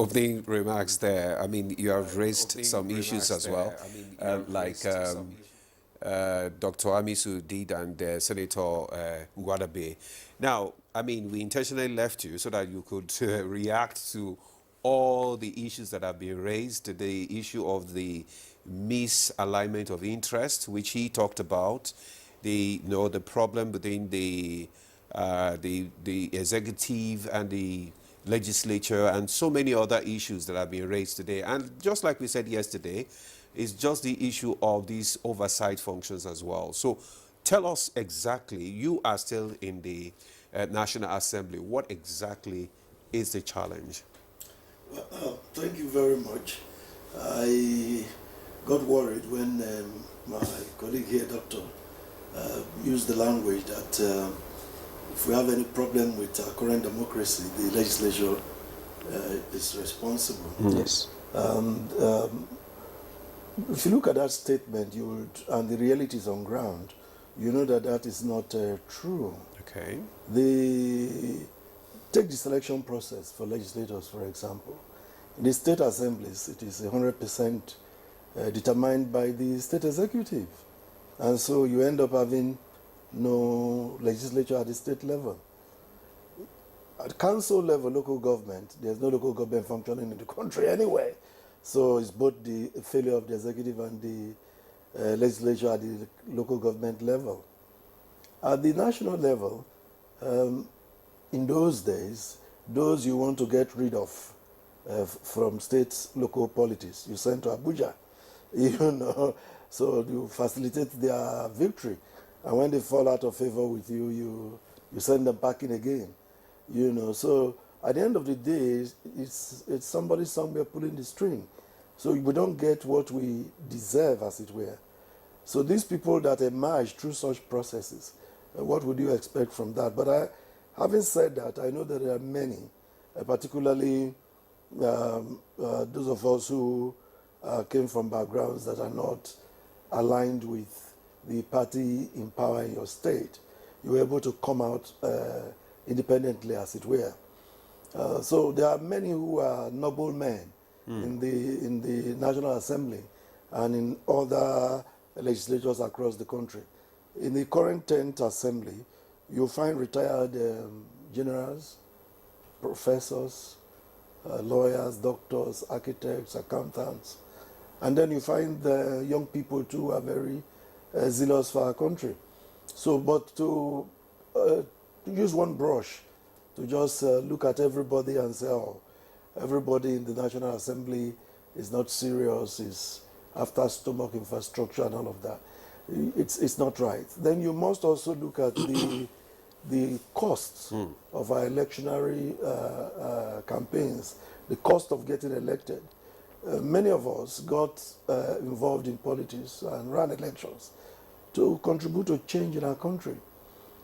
opening remarks there. I mean, you have raised some issues as well, like Dr. Amisu did and Senator Wadabe. Now, I mean, we intentionally left you so that you could react to all the issues that have been raised, the issue of the misalignment of interest, which he talked about, the problem between the executive and the legislature, and so many other issues that have been raised today. And just like we said yesterday, it's just the issue of these oversight functions as well. So tell us exactly, you are still in the National Assembly. What exactly is the challenge? Thank you very much. I got worried when my colleague here, Doctor, used the language that if we have any problem with our current democracy, the legislature is responsible. Yes. And if you look at that statement, you would, and the realities on ground, you know that that is not true. Okay. Take the selection process for legislators, for example. In the state assemblies, it is 100% determined by the state executive. And so you end up having no legislature at the state level. At council level, local government, there's no local government functioning in the country anyway. So it's both the failure of the executive and the legislature at the local government level. At the national level, in those days, those you want to get rid of from state local politics, you send to Abuja, you know, so you facilitate their victory. And when they fall out of favor with you, you send them back in again, you know. So at the end of the day, it's somebody somewhere pulling the string. So we don't get what we deserve, as it were. So these people that emerge through such processes, what would you expect from that? But having said that, I know that there are many, particularly those of us who came from backgrounds that are not aligned with the party in power in your state. You were able to come out independently, as it were. So there are many who are noble men in the National Assembly and in other legislatures across the country. In the current 10th Assembly, you'll find retired generals, professors, lawyers, doctors, architects, accountants, and then you find the young people too who are very zealous for our country. So, but to use one brush, to just look at everybody and say, oh, everybody in the National Assembly is not serious, is after stomach infrastructure and all of that. It's not right. Then you must also look at the costs of our electionary campaigns, the cost of getting elected. Many of us got involved in politics and ran elections to contribute to change in our country.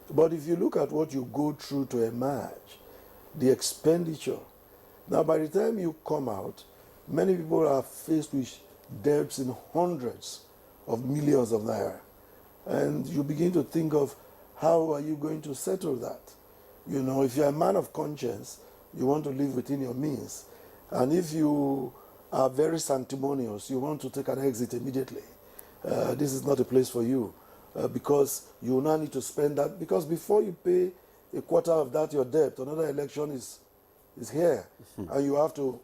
But if you look at what you go through to emerge, the expenditure, now by the time you come out, many people are faced with debts in hundreds of millions of naira. And you begin to think of how are you going to settle that? You know, if you're a man of conscience, you want to live within your means. And if you are very sanctimonious, you want to take an exit immediately. This is not a place for you because you will now need to spend that, because before you pay a quarter of that, your debt, another election is here. And you have to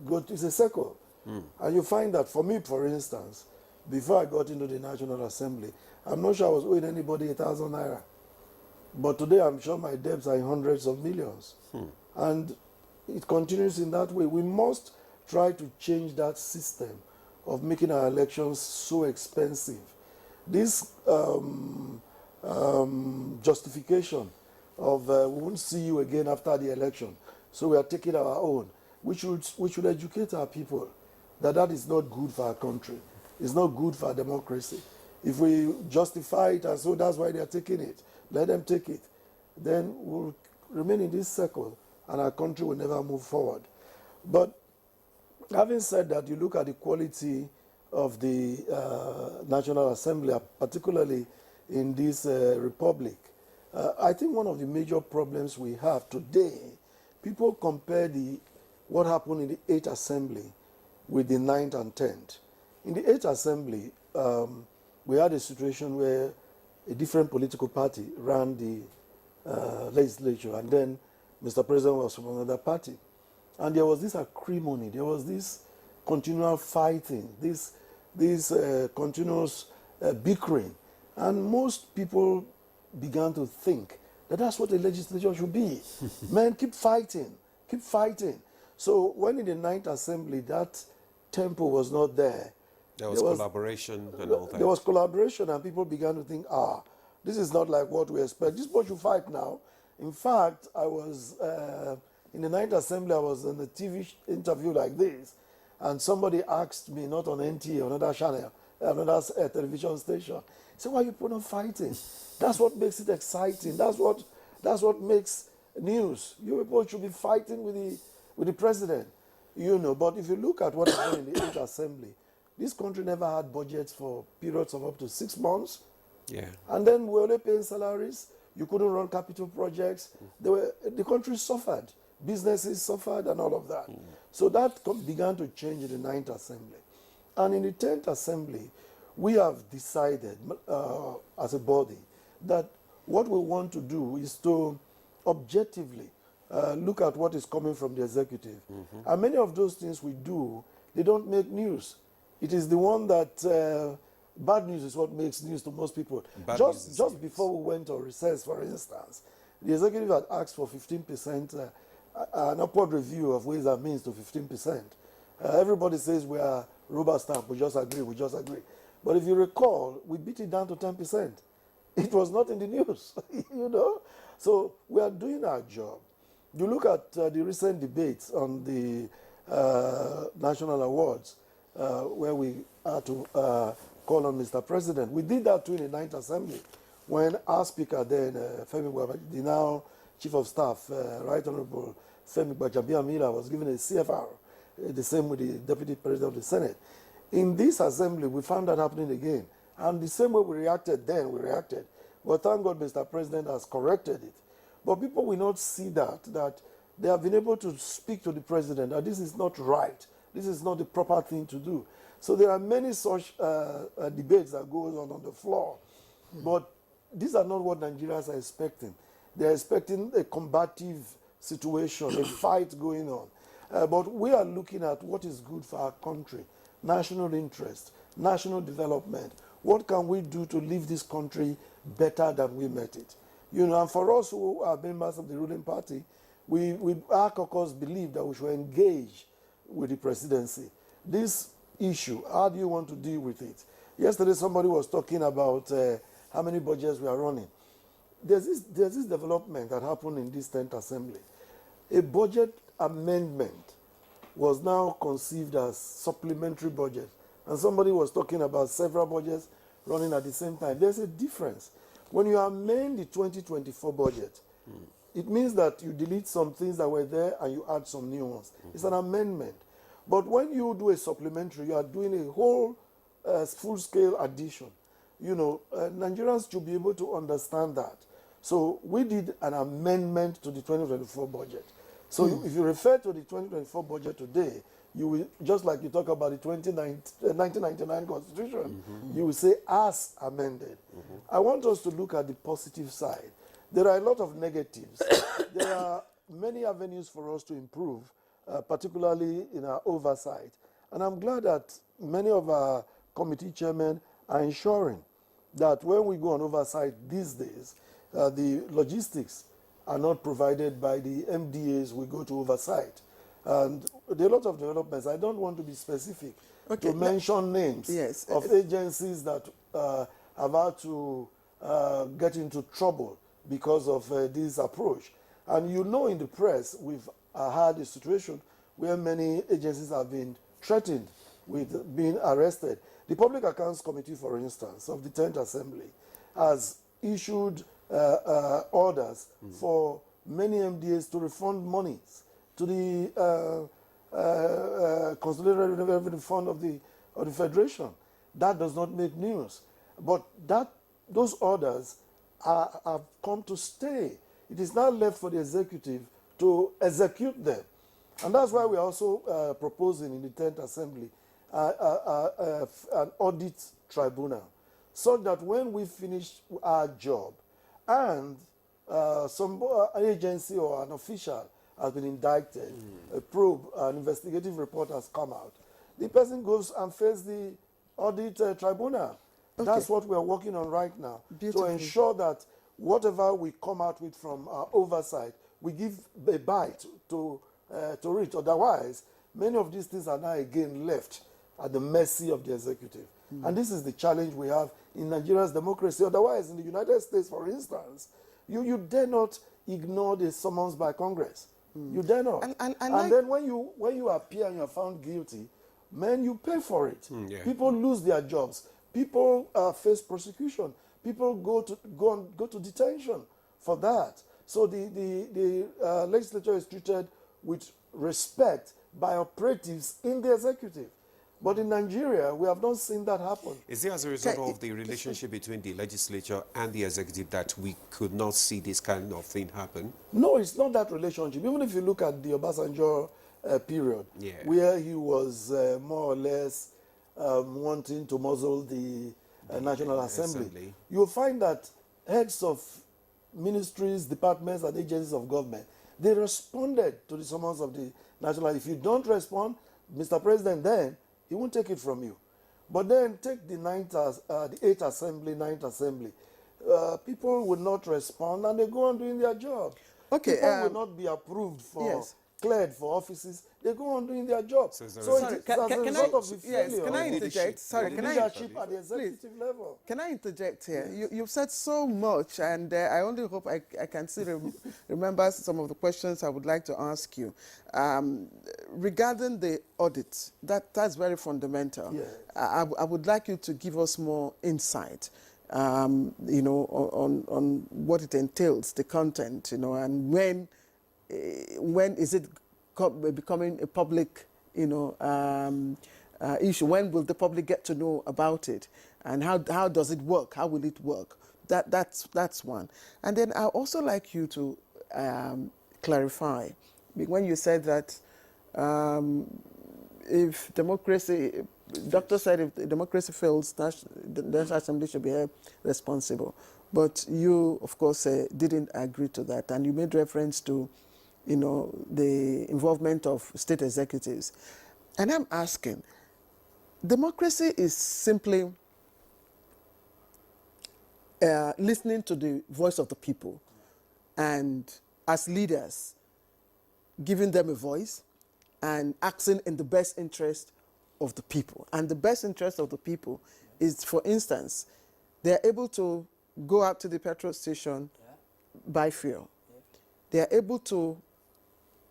go, it's a circle. And you find that, for me, for instance, before I got into the National Assembly, I'm not sure I was owing anybody 1,000 naira. But today I'm sure my debts are in hundreds of millions. And it continues in that way. We must try to change that system of making our elections so expensive. This justification of we won't see you again after the election, so we are taking our own. We should educate our people that that is not good for our country. It's not good for our democracy. If we justify it and so that's why they are taking it, let them take it, then we'll remain in this circle and our country will never move forward. But having said that, you look at the quality of the National Assembly, particularly in this republic. I think one of the major problems we have today, people compare the what happened in the 8th Assembly with the 9th and 10th. In the 8th Assembly, we had a situation where a different political party ran the legislature, and then Mr. President was from another party. And there was this acrimony, there was this continual fighting, this continuous bickering. And most people began to think that that's what the legislature should be. Man, keep fighting, keep fighting. So when in the 9th Assembly that tempo was not there, there was collaboration and all that. There was collaboration, and people began to think, this is not like what we expect. This boy should fight now. In fact, I was, in the 9th Assembly, I was in a TV interview like this, and somebody asked me, not on NTA, another channel, another television station, he said, why are you people not fighting? That's what makes it exciting. That's what makes news. You people should be fighting with the president, you know. But if you look at what happened in the 8th Assembly, this country never had budgets for periods of up to 6 months. Yeah. And then we were only paying salaries. You couldn't run capital projects. The country suffered. Businesses suffered and all of that. So that began to change in the 9th Assembly. And in the 10th Assembly, we have decided as a body that what we want to do is to objectively look at what is coming from the executive. And many of those things we do, they don't make news. It is the one that bad news is what makes news to most people. Just before we went on recess, for instance, the executive had asked for 15%, an upward review of Ways and Means to 15%. Everybody says we are rubber stamp, we just agree. But if you recall, we beat it down to 10%. It was not in the news, you know. So we are doing our job. You look at the recent debates on the national awards, where we had to call on Mr. President. We did that too in the 9th Assembly, when our speaker then, Femi Gbajabiamila, the now Chief of Staff, Right Honorable Femi Gbajabiamila, was given a CFR, the same with the Deputy President of the Senate. In this Assembly, we found that happening again. And the same way we reacted then, we reacted. But thank God Mr. President has corrected it. But people will not see that they have been able to speak to the President that this is not right. This is not the proper thing to do. So there are many such debates that goes on the floor. But these are not what Nigerians are expecting. They're expecting a combative situation, a fight going on. But we are looking at what is good for our country, national interest, national development. What can we do to leave this country better than we met it? You know, and for us who are members of the ruling party, our caucus believe that we should engage with the presidency. This issue, how do you want to deal with it? Yesterday somebody was talking about how many budgets we are running. There's this development that happened in this 10th Assembly. A budget amendment was now conceived as supplementary budget. And somebody was talking about several budgets running at the same time. There's a difference. When you amend the 2024 budget, it means that you delete some things that were there and you add some new ones. It's an amendment. But when you do a supplementary, you are doing a whole full-scale addition. You know, Nigerians should be able to understand that. So we did an amendment to the 2024 budget. So if you refer to the 2024 budget today, you will, just like you talk about the 1999 Constitution, you will say as amended. I want us to look at the positive side. There are a lot of negatives. There are many avenues for us to improve, particularly in our oversight. And I'm glad that many of our committee chairmen are ensuring that when we go on oversight these days, the logistics are not provided by the MDAs we go to oversight. And there are a lot of developments. I don't want to be specific to mention names of agencies that have had to get into trouble because of this approach. And you know, in the press, we've had a situation where many agencies have been threatened with being arrested. The Public Accounts Committee, for instance, of the 10th Assembly, has issued orders for many MDAs to refund monies to the Consolidated Revenue Fund of the Federation. That does not make news. But those orders have come to stay. It is now left for the executive to execute them. And that's why we're also proposing in the 10th Assembly an audit tribunal, so that when we finish our job and some agency or an official has been indicted, a probe, an investigative report has come out, the person goes and faces the audit tribunal. Okay. That's what we're working on right now, Beautiful. to ensure that whatever we come out with from our oversight, we give a bite to it. Otherwise, many of these things are now again left at the mercy of the executive. And this is the challenge we have in Nigeria's democracy. Otherwise, in the United States, for instance, you dare not ignore the summons by Congress. You dare not. And then when you appear and you're found guilty, man, you pay for it. Yeah. People lose their jobs. People face prosecution. People go to detention for that. So the legislature is treated with respect by operatives in the executive. But in Nigeria, we have not seen that happen. Is it as a result of the relationship between the legislature and the executive that we could not see this kind of thing happen? No, it's not that relationship. Even if you look at the Obasanjo period, where he was more or less wanting to muzzle the National Assembly, you'll find that heads of ministries, departments, and agencies of government, they responded to the summons of the National. If you don't respond, Mr. President, then he won't take it from you. But then take the 8th Assembly, 9th Assembly. People will not respond and they go on doing their job. Okay, People will not be approved for, cleared for offices. They go on doing their job. So it's as a result of the failure. Can I interject? Sorry, can I leadership at the executive level. Can I interject here? You've said so much, and I only hope I can still remember some of the questions I would like to ask you. Regarding the audit, that's very fundamental. Yes. I would like you to give us more insight, you know, on what it entails, the content, you know, and when is it becoming a public, you know, issue? When will the public get to know about it, and how does it work? How will it work? That's one. And then I also like you to clarify when you said that if democracy, doctor said if democracy fails, the National Assembly should be held responsible. But you, of course, didn't agree to that, and you made reference to, you know, the involvement of state executives. And I'm asking, democracy is simply listening to the voice of the people, and as leaders, giving them a voice and acting in the best interest of the people. And the best interest of the people is, for instance, they're able to go out to the petrol station, buy fuel. They are able to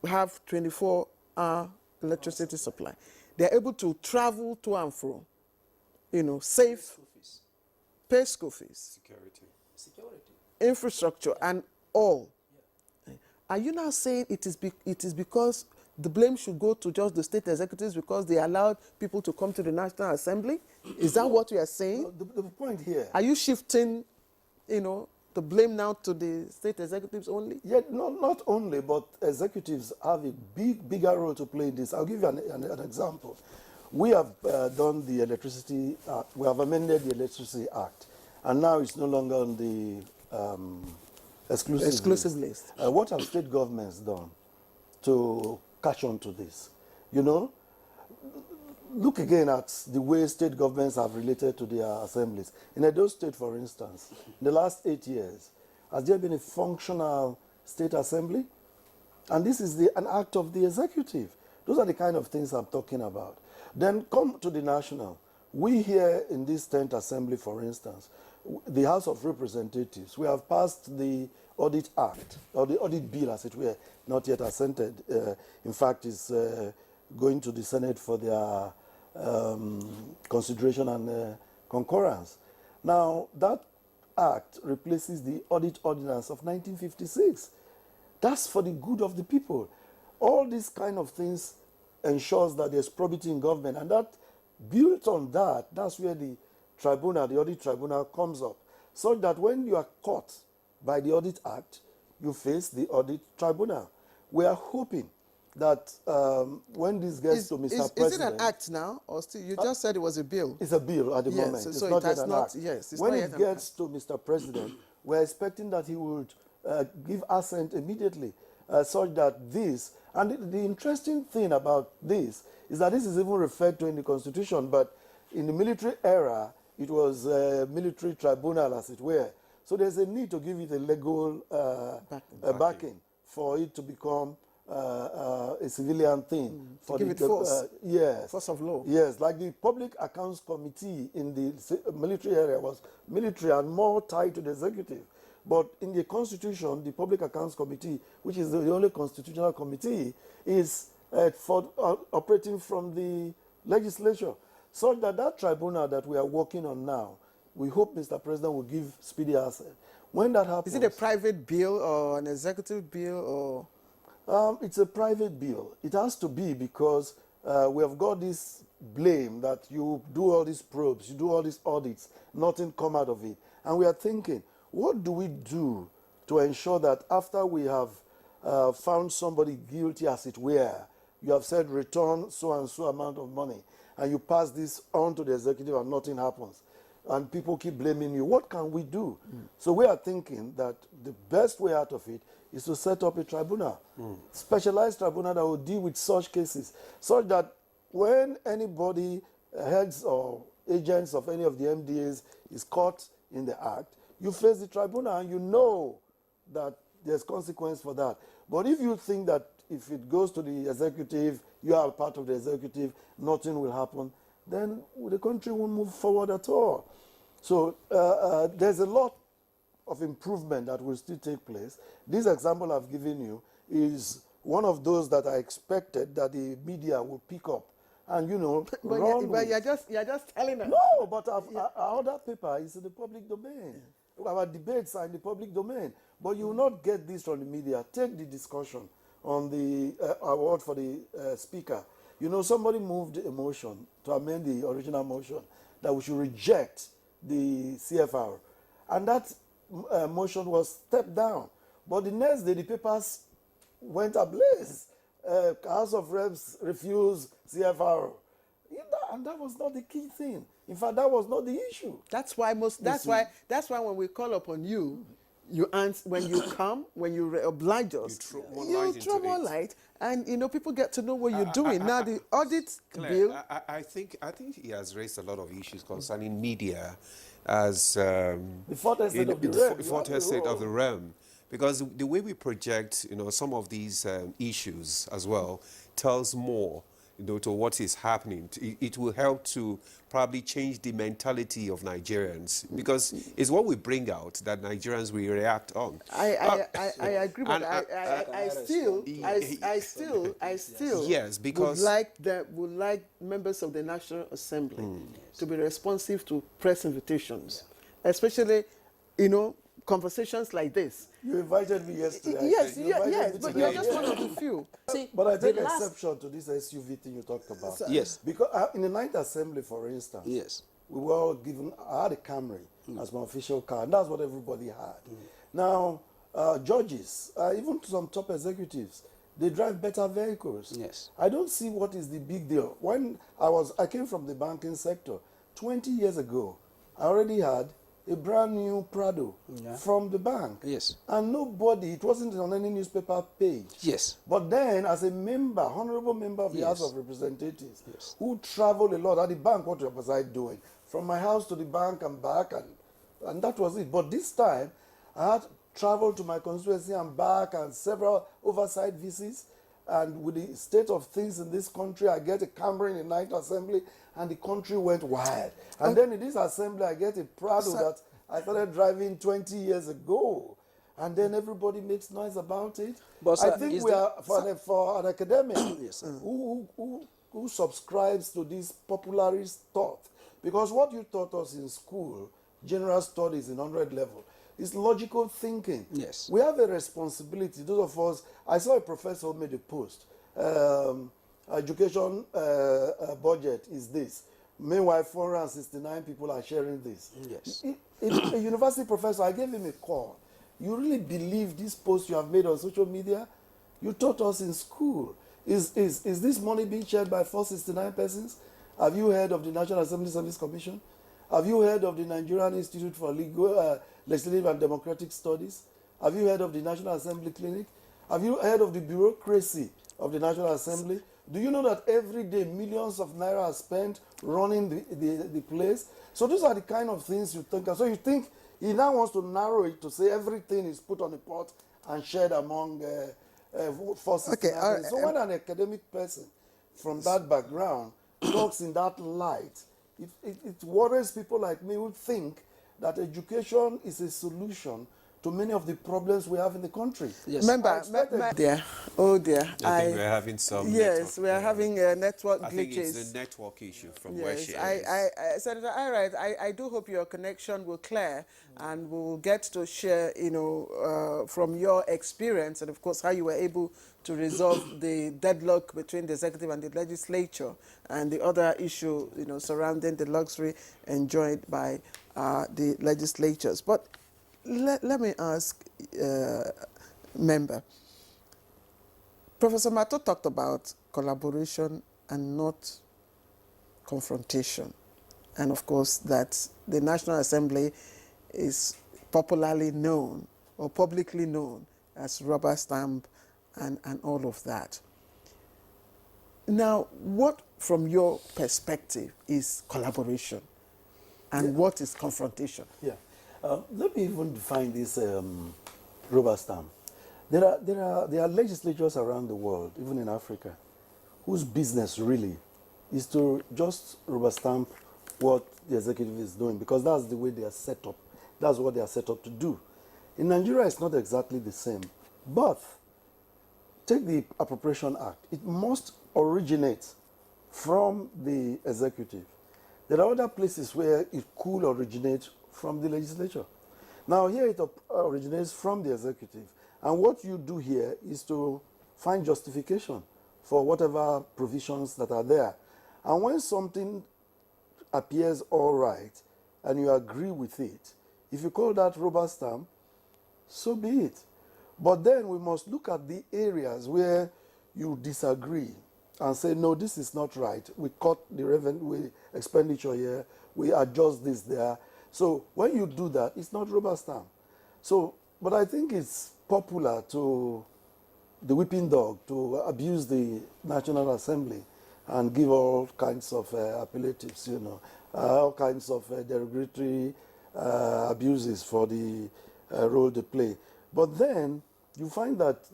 have 24-hour electricity supply. They're able to travel to and fro, you know, safe, pay school fees, security, infrastructure, and all. Are you now saying it is because the blame should go to just the state executives because they allowed people to come to the National Assembly? Is that what you are saying? The point here. Are you shifting, you know, the blame now to the state executives only? Yeah, not only, but executives have a bigger role to play in this. I'll give you an example. We have done the Electricity Act. We have amended the Electricity Act, and now it's no longer on the exclusive list. What have state governments done to catch on to this? You know, look again at the way state governments have related to their assemblies. In Edo State, for instance, in the last 8 years, has there been a functional state assembly? And this is an act of the executive. Those are the kind of things I'm talking about. Then come to the national. We here in this 10th Assembly, for instance, the House of Representatives, we have passed the Audit Act, or the Audit Bill, as it were, not yet assented. In fact, it's going to the Senate for their consideration and concurrence. Now, that act replaces the Audit Ordinance of 1956. That's for the good of the people. All these kind of things ensures that there's probity in government, and that built on that, that's where the tribunal, the Audit Tribunal comes up, so that when you are caught by the Audit Act, you face the Audit Tribunal. We are hoping that when this gets to Mr. Is President... it an act now, or still, you just said it was a bill? It's a bill at the Yes, moment. so It's it not has yet an not- act. yes, it's when not it yet an gets to Mr. President, we're expecting that he would give assent immediately, such that this... And the interesting thing about this is that this is even referred to in the Constitution, but in the military era, it was a military tribunal, as it were. So there's a need to give it a legal backing for it to become a civilian thing. To give it force. Yes. Force of law. Yes, like the Public Accounts Committee in the military area was military and more tied to the executive. But in the Constitution, the Public Accounts Committee, which is the only constitutional committee, is operating from the legislature. So that tribunal that we are working on now, we hope Mr. President will give speedy assent. When that happens... Is it a private bill or an executive bill, or...? It's a private bill. It has to be because we have got this blame that you do all these probes, you do all these audits, nothing come out of it. And we are thinking, what do we do to ensure that after we have found somebody guilty, as it were, you have said return so and so amount of money, and you pass this on to the executive and nothing happens, and people keep blaming you, what can we do? So we are thinking that the best way out of it is to set up a tribunal, specialized tribunal that will deal with such cases, so that when anybody, heads or agents of any of the MDAs, is caught in the act, you face the tribunal and you know that there's consequence for that. But if you think that if it goes to the executive, you are part of the executive, nothing will happen, then the country won't move forward at all. So there's a lot of improvement that will still take place. This example I've given you is one of those that I expected that the media will pick up. And, you know, but you're just telling us. No, but our other paper is in the public domain. Our debates are in the public domain. But you will not get this from the media. Take the discussion on the award for the speaker. You know, somebody moved a motion to amend the original motion that we should reject the CFR. And that motion was stepped down. But the next day, the papers went ablaze. House of Reps refused CFR. And that was not the key thing. In fact, that was not the issue. That's why when we call upon you, you answer, when you come, when you oblige us, you throw more light, and you know people get to know what you're doing. Now the audit Claire, bill. I think he has raised a lot of issues concerning media as the fourth estate of the realm. The fourth estate of the realm. Because the way we project, you know, some of these issues as well tells more, you know, to what is happening. It will help to probably change the mentality of Nigerians, because it's what we bring out that Nigerians will react on. I agree, but I still yes, because would like members of the National Assembly to be responsive to press invitations, especially, you know, conversations like this. You invited me yesterday. Yes, but you're just one of the few. See, but I take exception to this SUV thing you talked about. Yes. Because in the Ninth Assembly, for instance, yes, we were all given, I had a Camry as my official car, and that's what everybody had. Now, judges, even some top executives, they drive better vehicles. Yes. I don't see what is the big deal. When I came from the banking sector, 20 years ago, I already had a brand new Prado from the bank. Yes. And nobody, it wasn't on any newspaper page. Yes. But then, as a member, honorable member of the House of Representatives, who traveled a lot at the bank, what was I doing? From my house to the bank and back, and that was it. But this time, I had traveled to my constituency and back, and several oversight visits. And with the state of things in this country, I get a Camry in the Ninth Assembly, and the country went wild. And then in this assembly, I get a Prado that I started driving 20 years ago. And then everybody makes noise about it. But I think we are, for an academic who subscribes to this popularist thought. Because what you taught us in school, general studies in 100 level, is logical thinking. Yes. We have a responsibility, those of us. I saw a professor who made a post. Education budget is this. Meanwhile, 469 people are sharing this. Yes. A university professor, I gave him a call. You really believe this post you have made on social media? You taught us in school. Is this money being shared by 469 persons? Have you heard of the National Assembly Service Commission? Have you heard of the Nigerian Institute for Legislative and Democratic Studies? Have you heard of the National Assembly Clinic? Have you heard of the bureaucracy of the National Assembly? Do you know that every day millions of naira are spent running the place? So those are the kind of things you think. So you think he now wants to narrow it to say everything is put on a pot and shared among forces. Okay, so when an academic person from that background talks in that light, it worries people like me who think that education is a solution to many of the problems we have in the country. Yes. Remember, dear, oh dear. I think we're having some yes, we are having network glitches. I think it's a network issue from where she is. Senator Irite, I do hope your connection will clear and we'll get to share, from your experience and, of course, how you were able to resolve the deadlock between the executive and the legislature and the other issue, surrounding the luxury enjoyed by the legislatures. But let me ask, member, Professor Mato talked about collaboration and not confrontation. And of course, that the National Assembly is popularly known or publicly known as rubber stamp and all of that. Now, what from your perspective is collaboration and what is confrontation? Yeah. Let me even define this rubber stamp. There are legislatures around the world, even in Africa, whose business really is to just rubber stamp what the executive is doing, because that's the way they are set up. That's what they are set up to do. In Nigeria, it's not exactly the same. But take the Appropriation Act. It must originate from the executive. There are other places where it could originate from the legislature. Now here it originates from the executive. And what you do here is to find justification for whatever provisions that are there. And when something appears all right and you agree with it, if you call that rubber stamp, so be it. But then we must look at the areas where you disagree and say, no, this is not right. We cut the revenue expenditure here, we adjust this there. So when you do that, it's not rubber stamp. So, but I think it's popular to the whipping dog to abuse the National Assembly and give all kinds of appellatives, all kinds of derogatory abuses for the role they play. But then you find that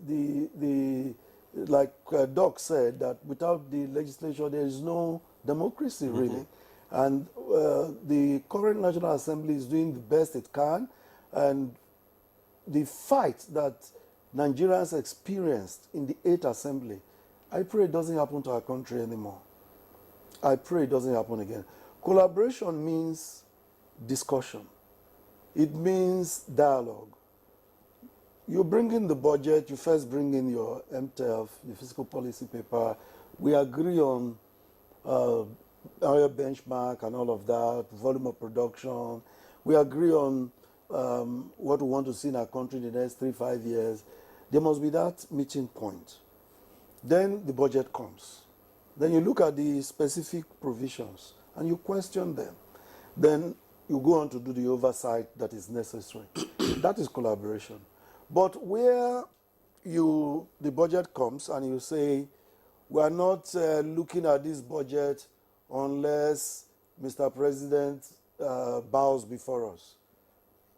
like Doc said, that without the legislature there is no democracy really. And the current National Assembly is doing the best it can, and the fight that Nigerians experienced in the 8th Assembly, I pray it doesn't happen to our country anymore. I pray it doesn't happen again. Collaboration means discussion. It means dialogue. You bring in the budget, you first bring in your MTEF, the fiscal policy paper. We agree on our benchmark and all of that, volume of production. We agree on what we want to see in our country in the next 3-5 years. There must be that meeting point. Then the budget comes. Then you look at the specific provisions and you question them. Then you go on to do the oversight that is necessary. That is collaboration. But where the budget comes and you say, we are not looking at this budget unless Mr. President bows before us.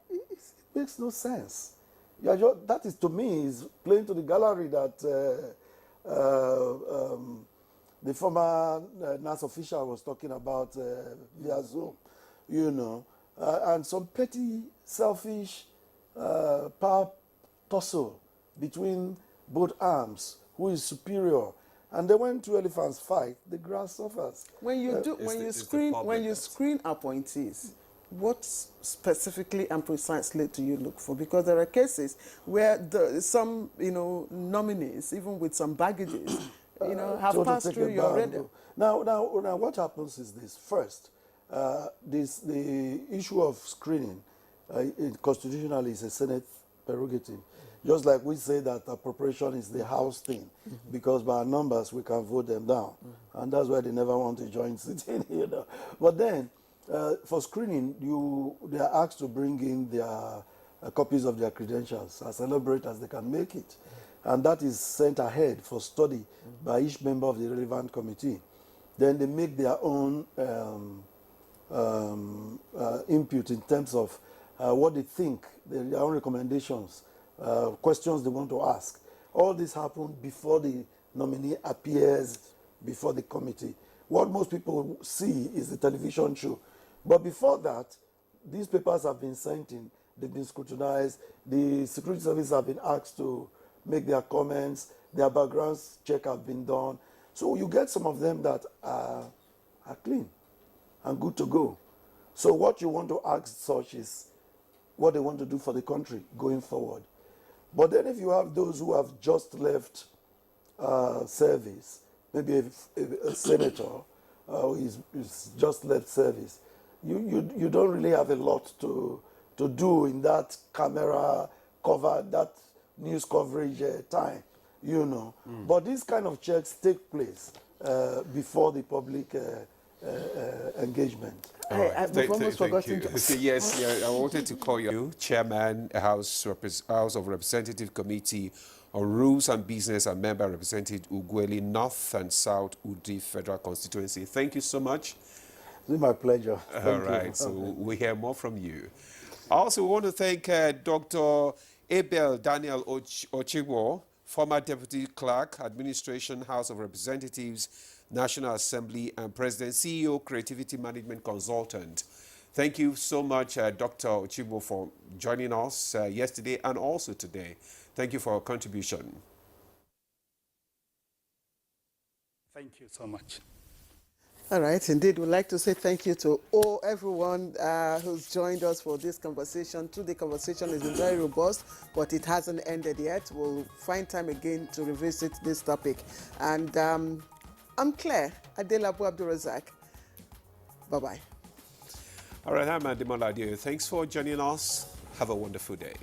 It makes no sense. That is, to me, is playing to the gallery that the former NAS official was talking about via Zoom, and some petty, selfish power tussle between both arms, who is superior. And then when two elephants fight, the grass suffers. When you screen appointees, what specifically and precisely do you look for? Because there are cases where some nominees, even with some baggages, have passed through your radar. Now, what happens is this. First, the issue of screening constitutionally is a Senate prerogative. Just like we say that appropriation is the house thing, because by our numbers we can vote them down, and that's why they never want to join sitting. But then, for screening, they are asked to bring in their copies of their credentials, as elaborate as they can make it, and that is sent ahead for study by each member of the relevant committee. Then they make their own input in terms of what they think, their own recommendations, questions they want to ask. All this happened before the nominee appears before the committee. What most people see is the television show. But before that, these papers have been sent in, they've been scrutinized, the security service have been asked to make their comments, their backgrounds check have been done. So you get some of them that are clean and good to go. So what you want to ask such is what they want to do for the country going forward. But then if you have those who have just left service, maybe a senator who is just left service, you don't really have a lot to do in that camera cover, that news coverage time, But these kind of checks take place before the public engagement. I've almost forgotten to... Yes, I wanted to call you Chairman, House of Representative Committee on Rules and Business, and member represented Ugweli North and South Udi Federal Constituency. Thank you so much. It's my pleasure. All right, so we hear more from you. I also want to thank Dr. Abel Daniel Ochigwo, former Deputy Clerk, Administration, House of Representatives, National Assembly, and President, CEO, Creativity Management Consultant. Thank you so much, Dr. Ochigwo, for joining us yesterday and also today. Thank you for your contribution. Thank you so much. All right, indeed, we'd like to say thank you to everyone who's joined us for this conversation. Today, conversation has been very robust, but it hasn't ended yet. We'll find time again to revisit this topic. And I'm Claire Adelabu Abdulrazak. Bye-bye. All right, I'm Ademola Adio. Thanks for joining us. Have a wonderful day.